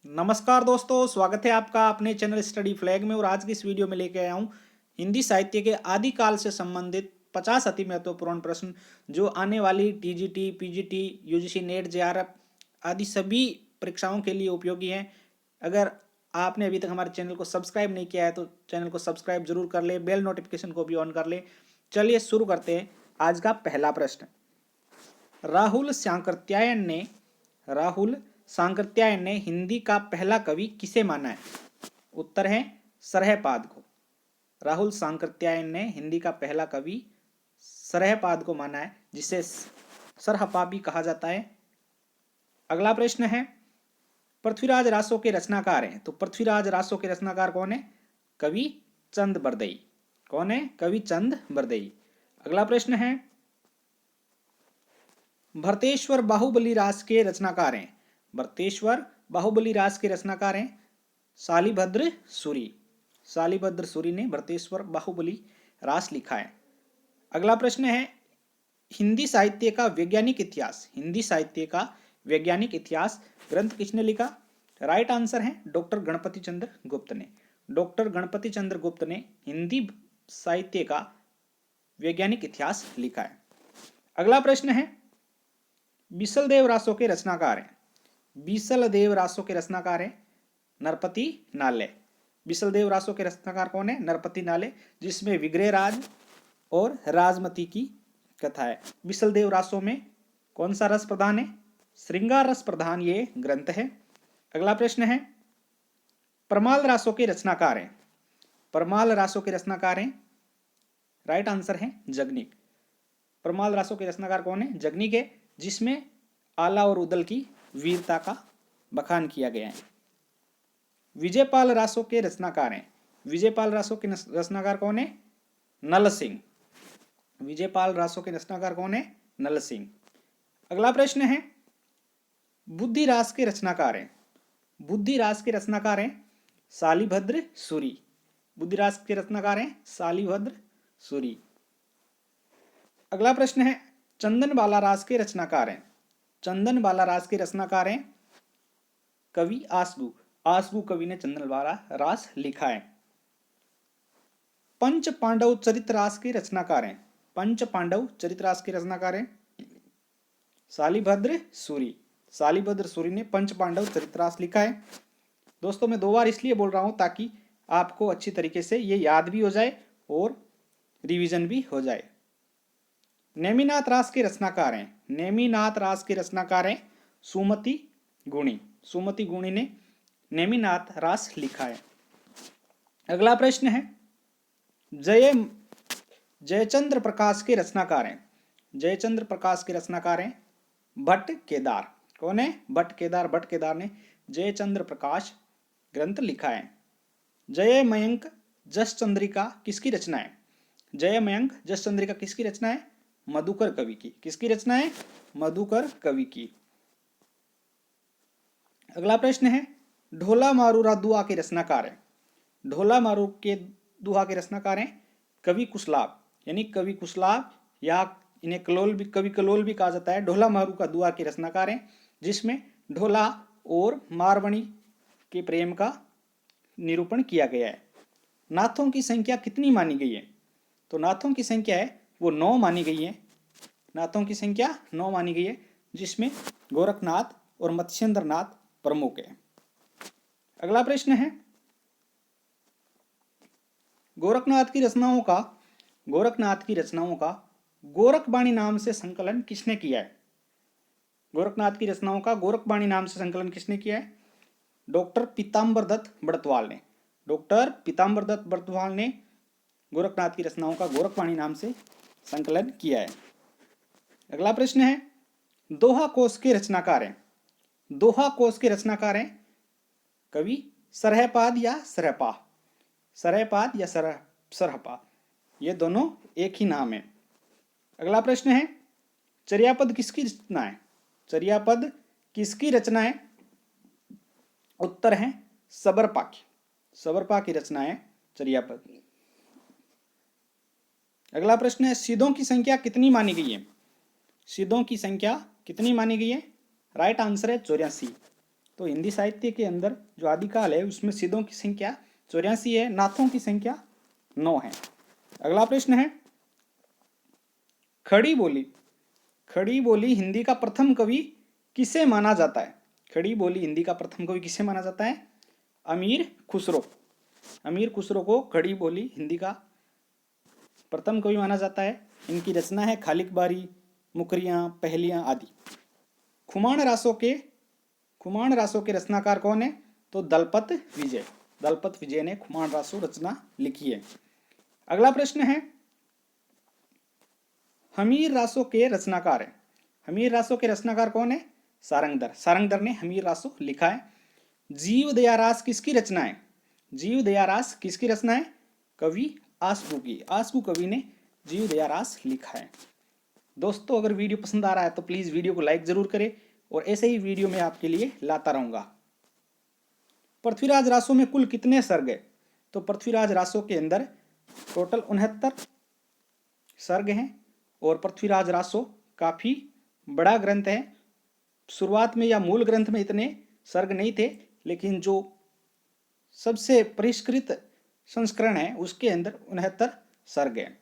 नमस्कार दोस्तों, स्वागत है आपका अपने चैनल स्टडी फ्लैग में। और आज की इस वीडियो में लेके आया हूँ हिंदी साहित्य के आदिकाल से संबंधित 50 अति महत्वपूर्ण प्रश्न जो आने वाली TGT, PGT, UGC net, JRF आदि सभी परीक्षाओं के लिए उपयोगी हैं। अगर आपने अभी तक हमारे चैनल को सब्सक्राइब नहीं किया है तो चैनल को सब्सक्राइब जरूर कर ले, बेल नोटिफिकेशन को भी ऑन कर ले। चलिए शुरू करते हैं। आज का पहला प्रश्न, राहुल सांकृत्यायन ने हिंदी का पहला कवि किसे माना है? उत्तर है सरहपाद को। राहुल सांकृत्यायन ने हिंदी का पहला कवि सरहपाद को माना है, जिसे सरहपा भी कहा जाता है। अगला प्रश्न है, पृथ्वीराज रासो के रचनाकार हैं। तो पृथ्वीराज रासो के रचनाकार कौन है? कवि चंद बरदई। कौन है? कवि चंद बरदई। अगला प्रश्न है, भरतेश्वर बाहुबली रास के रचनाकार हैं। भरतेश्वर बाहुबली रास के रचनाकार हैं शालिभद्र सूरी। शालिभद्र सूरी ने भरतेश्वर बाहुबली रास लिखा है। अगला प्रश्न है, हिंदी साहित्य का वैज्ञानिक इतिहास। हिंदी साहित्य का वैज्ञानिक इतिहास ग्रंथ किसने लिखा? राइट आंसर है डॉक्टर गणपति चंद्र गुप्त ने। डॉक्टर गणपति चंद्र गुप्त ने हिंदी साहित्य का वैज्ञानिक इतिहास लिखा है। अगला प्रश्न है, बीसल देव रासो के रचनाकार हैं। बीसल देव रासो के रचनाकार हैं नरपति नाले। बीसल देव रासो के रचनाकार कौन है? नरपति नाले, जिसमें विग्रहराज और राजमती की कथा है। बीसल देव रासो में कौन सा रस प्रधान है? श्रृंगार रस प्रधान ये ग्रंथ है। अगला प्रश्न है, परमाल रासो के रचनाकार हैं। परमाल रासो के रचनाकार हैं, राइट आंसर है जगनिक। परमाल रासो के रचनाकार कौन है? जगनिक है, जिसमें आला और उदल की वीरता का बखान किया गया है। विजयपाल रासो के रचनाकार हैं। विजयपाल रासो के रचनाकार कौन है? नल सिंह। विजयपाल रासो के रचनाकार कौन है? नल सिंह। अगला प्रश्न है, बुद्धि रास के रचनाकार हैं। बुद्धि रास के रचनाकार हैं शालिभद्र सूरी। बुद्धि रास के रचनाकार हैं शालिभद्र सूरी। अगला प्रश्न है, चंदन बाला रास के रचनाकार हैं। चंदन बाला रास के रचनाकार हैं कवि आसगु। आसगु कवि ने चंदन बाला रास लिखा है। पंच पांडव चरित्र रास के रचनाकार हैं। पंच पांडव चरित्र रास के रचनाकार हैं शालिभद्र सूरी। शालिभद्र सूरी ने पंच पांडव चरित्र रास लिखा है। दोस्तों, मैं 2 बार इसलिए बोल रहा हूं ताकि आपको अच्छी तरीके से ये याद भी हो जाए और रिवीजन भी हो जाए। नेमिनाथ रास के रचनाकार हैं। नेमिनाथ रास के रचनाकार हैं सुमति गुणी। सुमति गुणी ने नेमिनाथ रास लिखा है। अगला प्रश्न है, जयचंद्र प्रकाश के रचनाकार हैं। जयचंद्र प्रकाश के रचनाकार हैं भट्ट केदार। कौन है? भट्ट केदार। भट्ट केदार ने जयचंद्र प्रकाश ग्रंथ लिखा है। जय मयंक जस चंद्रिका किसकी रचना है? जय मयंक जस चंद्रिका किसकी रचना है? मधुकर कवि की। किसकी रचना है? मधुकर कवि की। अगला प्रश्न है, ढोला मारूरा दुआ के रचनाकार है। ढोला मारू के दुआ के रचनाकार हैं कवि कुशलाभ। यानी कवि कुशलाभ, या इन्हें कवि कलोल भी कहा जाता है। ढोला मारू का दुआ के रचनाकार हैं, जिसमें ढोला और मारवणी के प्रेम का निरूपण किया गया है। नाथों की संख्या कितनी मानी गई है? तो नाथों की संख्या है वो 9 मानी गई है। नाथों की संख्या 9 मानी गई है, जिसमें गोरखनाथ और मत्स्येंद्रनाथ प्रमुख है। अगला प्रश्न है, गोरखनाथ की रचनाओं का गोरखबाणी नाम से संकलन किसने किया है? गोरखनाथ की रचनाओं का गोरखबाणी नाम से संकलन किसने किया है? डॉक्टर पीताम्बर दत्त बड़तवाल ने। डॉक्टर पीताम्बर दत्त बड़तवाल ने गोरखनाथ की रचनाओं का गोरखबाणी नाम से संकलन किया है। अगला प्रश्न है, दोहा कोश के रचनाकार हैं। दोहा कोश के रचनाकार हैं कवि सरहपाद या सरहपा। सरहपाद या सरहपा, ये दोनों एक ही नाम है। अगला प्रश्न है, चर्यापद किसकी रचना है? चर्यापद किसकी रचना है? उत्तर है सबरपा की। सबरपा की रचना है चर्यापद। अगला प्रश्न है, सिद्धों की संख्या कितनी मानी गई है? सिद्धों की संख्या कितनी मानी गई है? राइट आंसर है 84। तो हिंदी साहित्य के अंदर जो आदिकाल है उसमें सिद्धों की संख्या 84 है, नाथों की संख्या 9 है। अगला प्रश्न है, खड़ी बोली। खड़ी बोली हिंदी का प्रथम कवि किसे माना जाता है? खड़ी बोली हिंदी का प्रथम कवि किसे माना जाता है? अमीर खुसरो। अमीर खुसरो को खड़ी बोली हिंदी का प्रथम कवि माना जाता है। इनकी रचना है खालिक बारी, मुकरियां, पहेलियां आदि। खुमाण रासों के रचनाकार कौन है? तो दलपत विजय। दलपत विजय ने खुमाण रासो रचना लिखी है। अगला प्रश्न है, हमीर रासो के रचनाकार है। हमीर रासो के रचनाकार कौन है? सारंगधर। सारंगधर ने हमीर रासो लिखा है। जीव दयारास किसकी रचना है? जीव दयारास किसकी रचना है? कवि आसगु की। आसगु कवि ने जीव दयारास लिखा है। दोस्तों, अगर वीडियो पसंद आ रहा है तो प्लीज वीडियो को लाइक जरूर करें और ऐसे ही वीडियो मैं आपके लिए लाता रहूंगा। पृथ्वीराज रासो में कुल कितने सर्ग है? तो पृथ्वीराज रासो के अंदर टोटल 69 सर्ग हैं और पृथ्वीराज रासो काफी बड़ा ग्रंथ है। शुरुआत में या मूल ग्रंथ में इतने सर्ग नहीं थे, लेकिन जो सबसे परिष्कृत संस्करण है उसके अंदर 69 सर्ग है।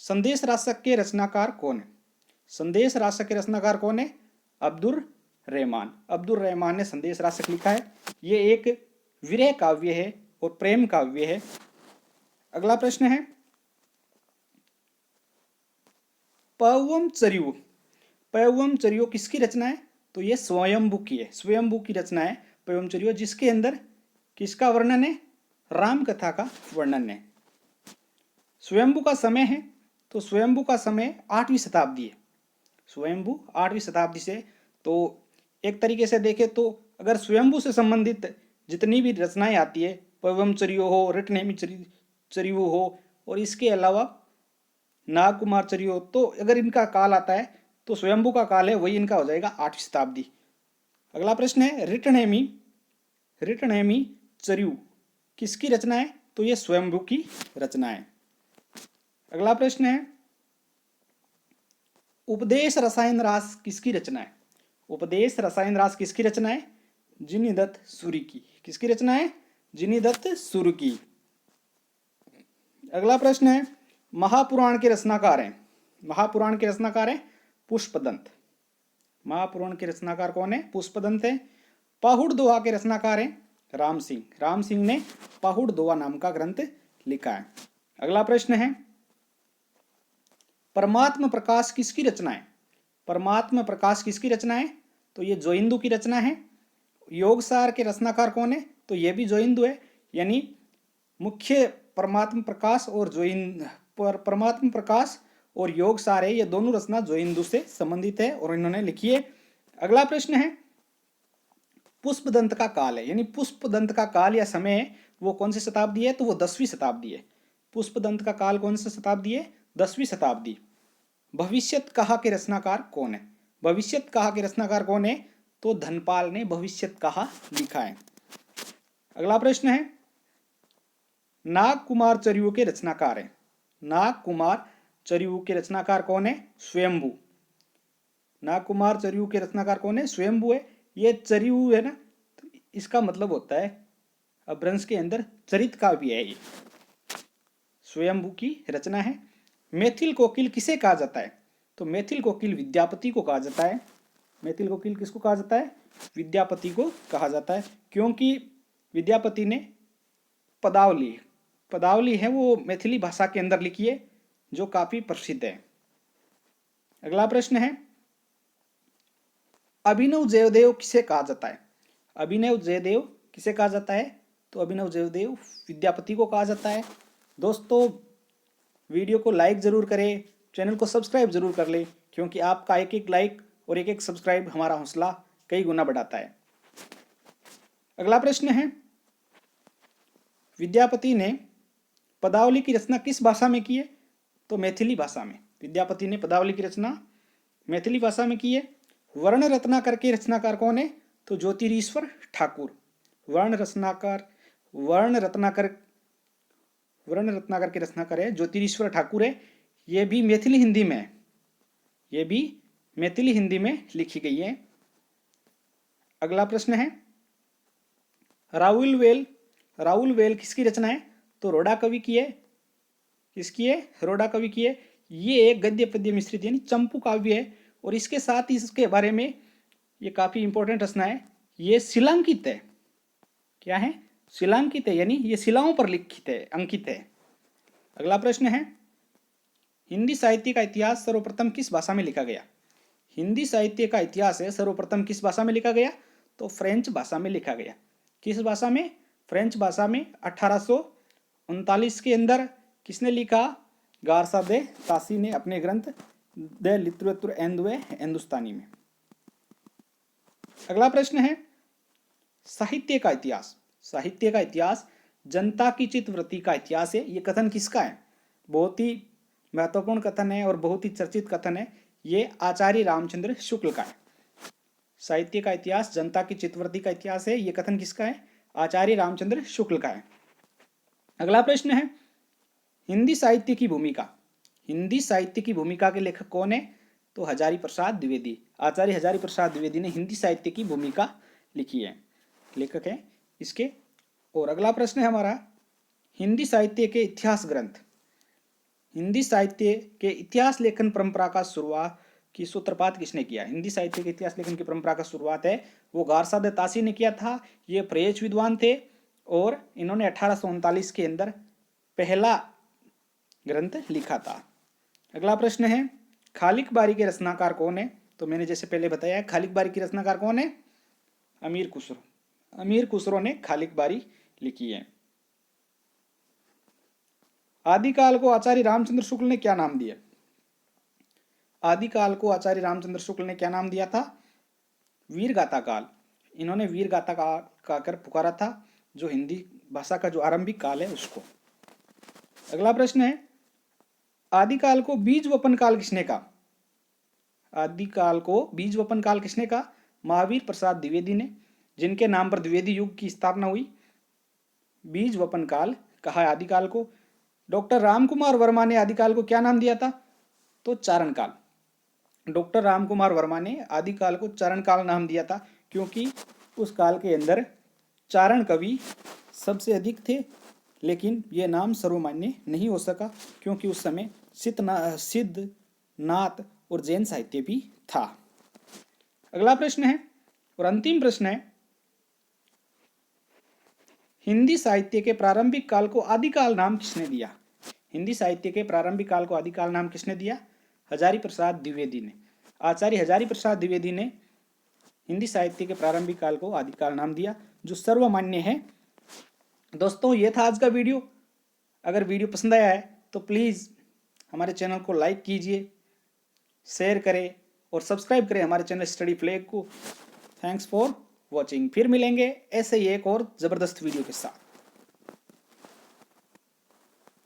संदेश रासक के रचनाकार कौन है? संदेश रासक के रचनाकार कौन है? अब्दुर रहमान। अब्दुर रहमान ने संदेश रासक लिखा है। ये एक विरह काव्य है और प्रेम काव्य है। अगला प्रश्न है, पवम चरियो। पवम चरियो किसकी रचना है? तो ये स्वयंभू की है। स्वयंभू की रचना है पवम चरियो, जिसके अंदर किसका वर्णन है? राम कथा का वर्णन है। स्वयंभू का समय है, तो स्वयंभू का समय 8वीं शताब्दी है। स्वयंभू 8वीं शताब्दी से, तो एक तरीके से देखें तो अगर स्वयंभू से संबंधित जितनी भी रचनाएं आती है, पवम चरियो हो, रिटनेमी चरियो हो और इसके अलावा नागकुमार चरियो, तो अगर इनका काल आता है तो स्वयंभू का काल है वही इनका हो जाएगा 8वीं शताब्दी। अगला प्रश्न है, रिटनेमी चरियो किसकी रचना है? तो ये स्वयंभू की रचना है। अगला प्रश्न है, उपदेश रसायन रास किसकी रचना है? उपदेश रसायन रास किसकी रचना है? जिनीदत्त सूरि की। किसकी रचना है? जिनीदत्त सूरि की। अगला प्रश्न है, महापुराण के रचनाकार हैं। महापुराण के रचनाकार हैं पुष्पदंत। महापुराण के रचनाकार कौन है? पुष्पदंत है। पाहुड़ दोहा के रचनाकार हैं राम सिंह। राम सिंह ने पाहुड़ दोहा नाम का ग्रंथ लिखा है। अगला प्रश्न है, परमात्म प्रकाश किसकी रचना है? परमात्म प्रकाश किसकी रचना है? तो ये जोइंदू की रचना है। योगसार के रचनाकार कौन है? तो ये भी जोइंदू है। यानी मुख्य परमात्म प्रकाश और परमात्म प्रकाश और योगसार है, ये दोनों रचना जोइंदू से संबंधित है और इन्होंने लिखी है। अगला प्रश्न है, पुष्पदंत का काल है, यानी पुष्पदंत का काल या समय है वो कौन सी शताब्दी है? तो वो 10वीं शताब्दी है। पुष्पदंत का काल कौन सी शताब्दी है? 10वीं शताब्दी। भविष्यत कहा के रचनाकार कौन है? भविष्यत कहा के रचनाकार कौन है? तो धनपाल ने भविष्यत कहा लिखा है। अगला प्रश्न है, नाग कुमार चरियो के रचनाकार है। नाग कुमार चरियो के रचनाकार कौन है? स्वयंभू। नाग कुमार चरियो के रचनाकार कौन है? स्वयंभू है। ये चरियो है ना, तो इसका मतलब होता है अपभ्रंश के अंदर चरित काव्य है। ये स्वयंभू की रचना है। मैथिल कोकिल किसे कहा जाता है? तो मैथिल कोकिल विद्यापति को कहा जाता है। मैथिल कोकिल किसको कहा जाता है? विद्यापति को कहा जाता है, क्योंकि विद्यापति ने पदावली है वो मैथिली भाषा के अंदर लिखी है, जो काफी प्रसिद्ध है। अगला प्रश्न है, अभिनव जयदेव किसे कहा जाता है? अभिनव जयदेव किसे कहा जाता है? तो अभिनव जयदेव विद्यापति को कहा जाता है। दोस्तों, वीडियो को लाइक जरूर करें, चैनल को सब्सक्राइब जरूर कर लें, क्योंकि आपका एक एक लाइक और एक एक सब्सक्राइब हमारा हौसला कई गुना बढ़ाता है। अगला प्रश्न है, विद्यापति ने पदावली की रचना किस भाषा में की है? तो मैथिली भाषा में। विद्यापति ने पदावली की रचना मैथिली भाषा में की है। वर्ण रत्नाकर के रचनाकार कौन है? तो ज्योतिरीश्वर ठाकुर। वर्ण रत्नाकर के रचनाकार है ज्योतिरीश्वर ठाकुर है। ये भी मैथिली हिंदी में लिखी गई है। अगला प्रश्न है, राउल वेल किसकी रचना है? तो रोडा कवि की है। किसकी है? रोडा कवि की है। ये एक गद्य पद्य मिश्रित यानी चंपू काव्य है, और इसके साथ ही इसके बारे में ये काफी इंपॉर्टेंट रचना है, ये शिलांकित है। क्या है? शिलांकित है, यानी ये शिलाओं पर लिखित है, अंकित है। अगला प्रश्न है, हिंदी साहित्य का इतिहास सर्वप्रथम किस भाषा में लिखा गया? हिंदी साहित्य का इतिहास है सर्वप्रथम किस भाषा में लिखा गया? तो फ्रेंच भाषा में लिखा गया। किस भाषा में? फ्रेंच भाषा में। 1839 के अंदर किसने लिखा? गारसा दे तासी ने अपने ग्रंथ द लिटरेचर एंड द हिंदुस्तानी में। अगला प्रश्न है, साहित्य का इतिहास। साहित्य का इतिहास जनता की चित्तवृत्ति का इतिहास है। ये कथन किसका है? बहुत ही महत्वपूर्ण कथन है और बहुत ही चर्चित कथन है। ये आचार्य रामचंद्र शुक्ल का है। साहित्य का इतिहास जनता की चित्तवृत्ति का इतिहास है। ये कथन किसका है? आचार्य रामचंद्र शुक्ल का है। अगला प्रश्न है, हिंदी साहित्य की भूमिका। हिंदी साहित्य की भूमिका के लेखक कौन है? तो हजारी प्रसाद द्विवेदी। आचार्य हजारी प्रसाद द्विवेदी ने हिंदी साहित्य की भूमिका लिखी है, लेखक है इसके। और अगला प्रश्न है हमारा, हिंदी साहित्य के इतिहास ग्रंथ। हिंदी साहित्य के इतिहास लेखन परंपरा का शुरुआत की सूत्रपात किसने किया? हिंदी साहित्य के इतिहास लेखन की परंपरा का शुरुआत है वो गारसा दे तासी ने किया था। ये फ्रेंच विद्वान थे और इन्होंने 1839 के अंदर पहला ग्रंथ लिखा था। अगला प्रश्न है, खालिक बारी के रचनाकार कौन है? तो मैंने जैसे पहले बताया, खालिक बारी की रचनाकार कौन है? अमीर खुसरो। अमीर खुसरो ने खालिक बारी लिखी है। आदिकाल को आचार्य रामचंद्र शुक्ल ने क्या नाम दिया? आदिकाल को आचार्य रामचंद्र शुक्ल ने क्या नाम दिया था? वीर गाथा काल। इन्होंने वीर गाथा काल कहकर पुकारा था, जो हिंदी भाषा का जो आरंभिक काल है उसको। अगला प्रश्न है, आदिकाल को बीज वपन काल किसने कहा? आदिकाल को बीज वपन काल किसने कहा? महावीर प्रसाद द्विवेदी ने, जिनके नाम पर द्विवेदी युग की स्थापना हुई। बीज वपन काल कहा है आदिकाल को। डॉक्टर रामकुमार वर्मा ने आदिकाल को क्या नाम दिया था? तो चारण काल। डॉक्टर रामकुमार वर्मा ने आदिकाल को चारण काल नाम दिया था, क्योंकि उस काल के अंदर चारण कवि सबसे अधिक थे, लेकिन ये नाम सर्वमान्य नहीं हो सका, क्योंकि उस समय सिद्ध नाथ और जैन साहित्य भी था। अगला प्रश्न है और अंतिम प्रश्न है, हिंदी साहित्य के प्रारंभिक काल को आदिकाल नाम किसने दिया? हिंदी साहित्य के प्रारंभिक काल को आदिकाल नाम किसने दिया? हजारी प्रसाद द्विवेदी ने। आचार्य हजारी प्रसाद द्विवेदी ने हिंदी साहित्य के प्रारंभिक काल को आदिकाल नाम दिया, जो सर्वमान्य है। दोस्तों, ये था आज का वीडियो। अगर वीडियो पसंद आया है तो प्लीज़ हमारे चैनल को लाइक कीजिए, शेयर करें और सब्सक्राइब करें हमारे चैनल स्टडी फ्लैग को। Thanks for watching. फिर मिलेंगे ऐसे ही एक और ज़बरदस्त वीडियो के साथ।